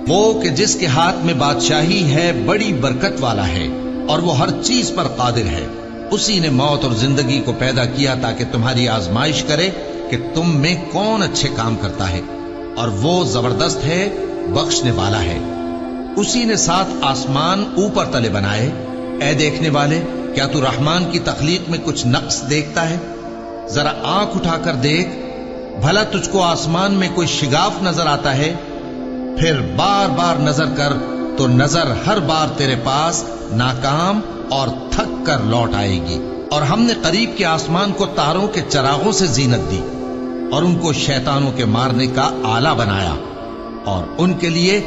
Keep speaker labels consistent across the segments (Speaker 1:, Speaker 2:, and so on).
Speaker 1: وہ کہ جس کے ہاتھ میں بادشاہی ہے بڑی برکت والا ہے اور وہ ہر چیز پر قادر ہے. اسی نے موت اور زندگی کو پیدا کیا تاکہ تمہاری آزمائش کرے کہ تم میں کون اچھے کام کرتا ہے، اور وہ زبردست ہے، بخشنے والا ہے. اسی نے 7 آسمان اوپر تلے بنائے. اے دیکھنے والے، کیا تو رحمان کی تخلیق میں کچھ نقص دیکھتا ہے؟ ذرا آنکھ اٹھا کر دیکھ، بھلا تجھ کو آسمان میں کوئی شگاف نظر آتا ہے؟ پھر بار بار نظر کر تو نظر ہر بار تیرے پاس ناکام اور تھک کر لوٹ آئے گی. اور ہم نے قریب کے آسمان کو تاروں کے چراغوں سے زینت دی اور ان کو شیطانوں کے مارنے کا آلہ بنایا، اور ان کے لیے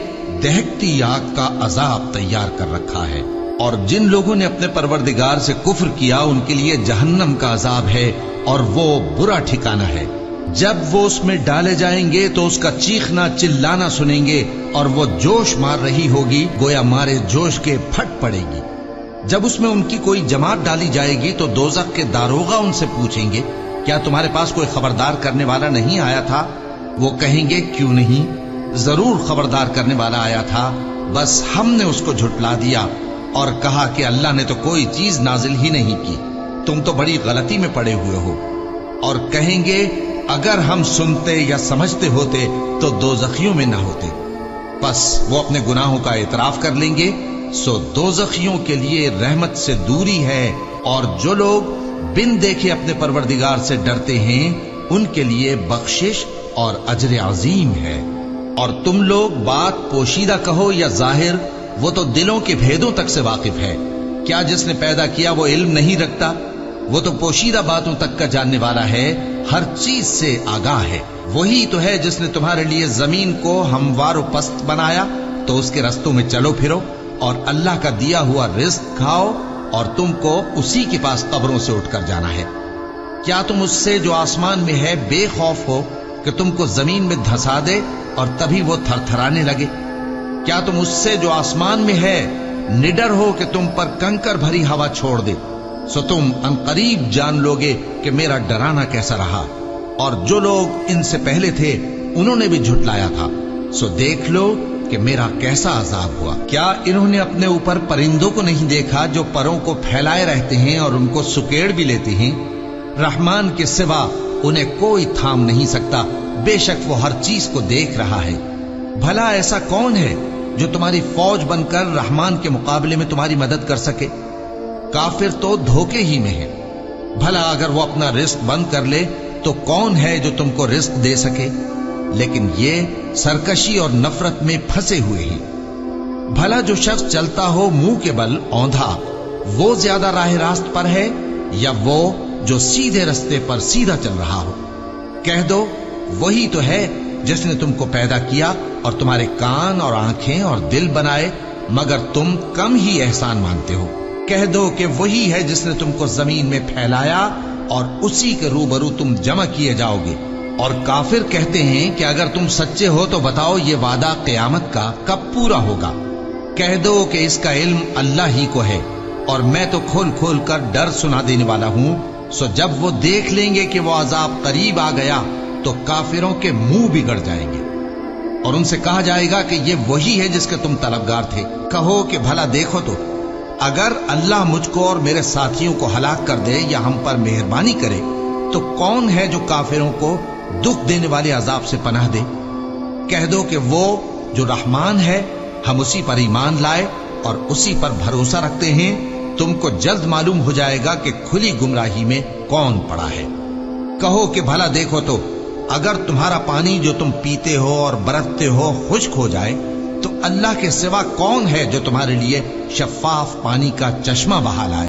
Speaker 1: دہکتی آگ کا عذاب تیار کر رکھا ہے. اور جن لوگوں نے اپنے پروردگار سے کفر کیا ان کے لیے جہنم کا عذاب ہے، اور وہ برا ٹھکانہ ہے. جب وہ اس میں ڈالے جائیں گے تو اس کا چیخنا چلانا سنیں گے، اور وہ جوش مار رہی ہوگی گویا مارے جوش کے پھٹ پڑے گی. جب اس میں ان کی کوئی جماعت ڈالی جائے گی تو دوزخ کے داروغہ ان سے پوچھیں گے، کیا تمہارے پاس کوئی خبردار کرنے والا نہیں آیا تھا؟ وہ کہیں گے، کیوں نہیں، ضرور خبردار کرنے والا آیا تھا، بس ہم نے اس کو جھٹلا دیا اور کہا کہ اللہ نے تو کوئی چیز نازل ہی نہیں کی، تم تو بڑی غلطی میں پڑے ہوئے ہو. اور کہیں گے، اگر ہم سنتے یا سمجھتے ہوتے تو دوزخیوں میں نہ ہوتے. پس وہ اپنے گناہوں کا اعتراف کر لیں گے، سو دوزخیوں کے لیے رحمت سے دوری ہے. اور جو لوگ بن دیکھے اپنے پروردگار سے ڈرتے ہیں ان کے لیے بخشش اور اجر عظیم ہے. اور تم لوگ بات پوشیدہ کہو یا ظاہر، وہ تو دلوں کے بھیدوں تک سے واقف ہے. کیا جس نے پیدا کیا وہ علم نہیں رکھتا؟ وہ تو پوشیدہ باتوں تک کا جاننے والا ہے، ہر چیز سے آگاہ ہے. وہی تو ہے جس نے تمہارے لیے زمین کو ہموار و پست بنایا تو اس کے رستوں میں چلو پھرو، اور اللہ کا دیا ہوا رزق کھاؤ، اور تم کو اسی کے پاس قبروں سے اٹھ کر جانا ہے. کیا تم اس سے جو آسمان میں ہے بے خوف ہو کہ تم کو زمین میں دھسا دے اور تبھی وہ تھر تھرانے لگے؟ کیا تم اس سے جو آسمان میں ہے نڈر ہو کہ تم پر کنکر بھری ہوا چھوڑ دے؟ سو تم عنقریب جان لوگے کہ میرا ڈرانا کیسا رہا. اور جو لوگ ان سے پہلے تھے انہوں نے بھی جھٹلایا تھا، سو دیکھ لو کہ میرا کیسا عذاب ہوا. کیا انہوں نے اپنے اوپر پرندوں کو نہیں دیکھا جو پروں کو پھیلائے رہتے ہیں اور ان کو سکیڑ بھی لیتے ہیں؟ رحمان کے سوا انہیں کوئی تھام نہیں سکتا، بے شک وہ ہر چیز کو دیکھ رہا ہے. بھلا ایسا کون ہے جو تمہاری فوج بن کر رحمان کے مقابلے میں تمہاری مدد کر سکے؟ کافر تو دھوکے ہی میں ہے. بھلا اگر وہ اپنا رزق بند کر لے تو کون ہے جو تم کو رزق دے سکے؟ لیکن یہ سرکشی اور نفرت میں پھنسے ہوئے ہیں. بھلا جو شخص چلتا ہو منہ کے بل اوندھا، وہ زیادہ راہ راست پر ہے یا وہ جو سیدھے رستے پر سیدھا چل رہا ہو؟ کہہ دو، وہی تو ہے جس نے تم کو پیدا کیا اور تمہارے کان اور آنکھیں اور دل بنائے، مگر تم کم ہی احسان مانتے ہو. کہہ دو کہ وہی ہے جس نے تم کو زمین میں پھیلایا اور اسی کے روبرو تم جمع کیے جاؤ گے. اور کافر کہتے ہیں کہ اگر تم سچے ہو تو بتاؤ یہ وعدہ قیامت کا کب پورا ہوگا؟ کہہ دو کہ اس کا علم اللہ ہی کو ہے، اور میں تو کھول کھول کر ڈر سنا دینے والا ہوں. سو جب وہ دیکھ لیں گے کہ وہ عذاب قریب آ گیا تو کافروں کے منہ بگڑ جائیں گے، اور ان سے کہا جائے گا کہ یہ وہی ہے جس کے تم طلبگار تھے. کہو کہ بھلا دیکھو تو، اگر اللہ مجھ کو اور میرے ساتھیوں کو ہلاک کر دے یا ہم پر مہربانی کرے تو کون ہے جو کافروں کو دکھ دینے والے عذاب سے پناہ دے؟ کہہ دو کہ وہ جو رحمان ہے، ہم اسی پر ایمان لائے اور اسی پر بھروسہ رکھتے ہیں. تم کو جلد معلوم ہو جائے گا کہ کھلی گمراہی میں کون پڑا ہے. کہو کہ بھلا دیکھو تو، اگر تمہارا پانی جو تم پیتے ہو اور برتتے ہو خشک ہو جائے تو اللہ کے سوا کون ہے جو تمہارے لیے شفاف پانی کا چشمہ بہا لائے؟